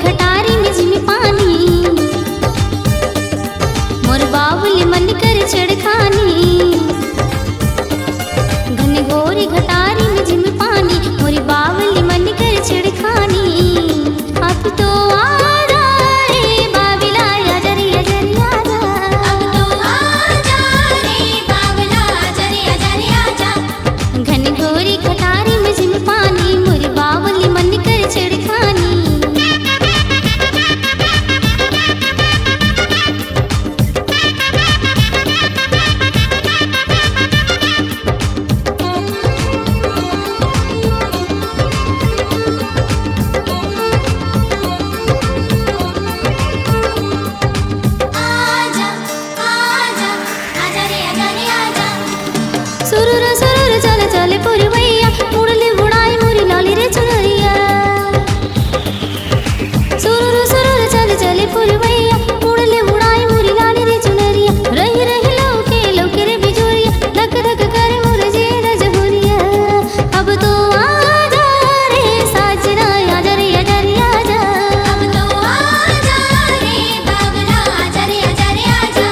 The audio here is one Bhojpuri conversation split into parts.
खटारी में जिमी पानी, मोर बाबुली मन कर छेड़खानी। घन घोर खटारी में जिमी पानी, मोर बाबुली मन कर छेड़खानी। अब तो आजा रे बाबला आजा रे आजा रे आजा, अब तो आजा रे बाबला आजा रे आजा रे आजा। घन घोरी खटारी में जिमी पानी, मोर बाबुली मन कर छेड़खानी। सुरुर सुरुर चले चले पुरवैया, मुरली बुढ़ाई मुरी लाली रे चुनरिया। सुरुर सुरुर चले चले पुरवैया, मुरली बुढ़ाई मुरी लाली रे चुनरिया। रही रही लौके रे बिजुरिया, धक धक करे मोर जीना जहुरिया। अब तो आजा रे साजना आजा रे आजा रे आजा, अब तो आजा रे बाबला आजा रे आजा रे आजा।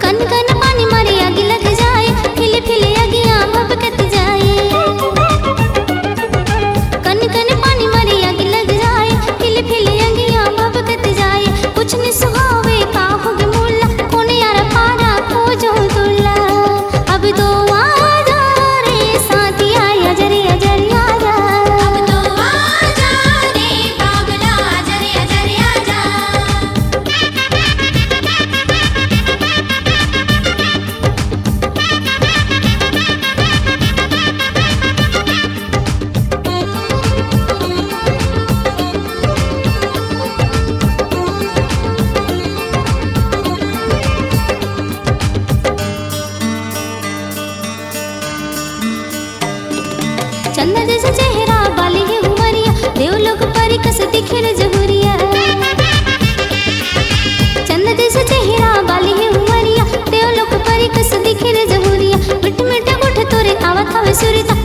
कन कन पानी मारे आग लग जाए, फिले फिले अगियां भभकत जाए। कन कन पानी मारे आग लग जाए, फिले फिले अगियां भभकत जाए। कुछ न सुहावे काहुग मुल्ला, कौन यार पारा खोजो दुल्ला। अब तो आजा रे साथिया आजा रे आजा रे आजा, अब तो आजा रे बाबला आजा रे आजा रे आजा। चंदा जैसा चेहरा बाली है उमरिया, देवलोक परी कस दिखे रे जहुरिया। चंदा जैसा चेहरा बाली है उमरिया, देवलोक परी कस दिखे रे जहुरिया। मिठ मिठ गुठ तोरे आवत हवे सुरिता,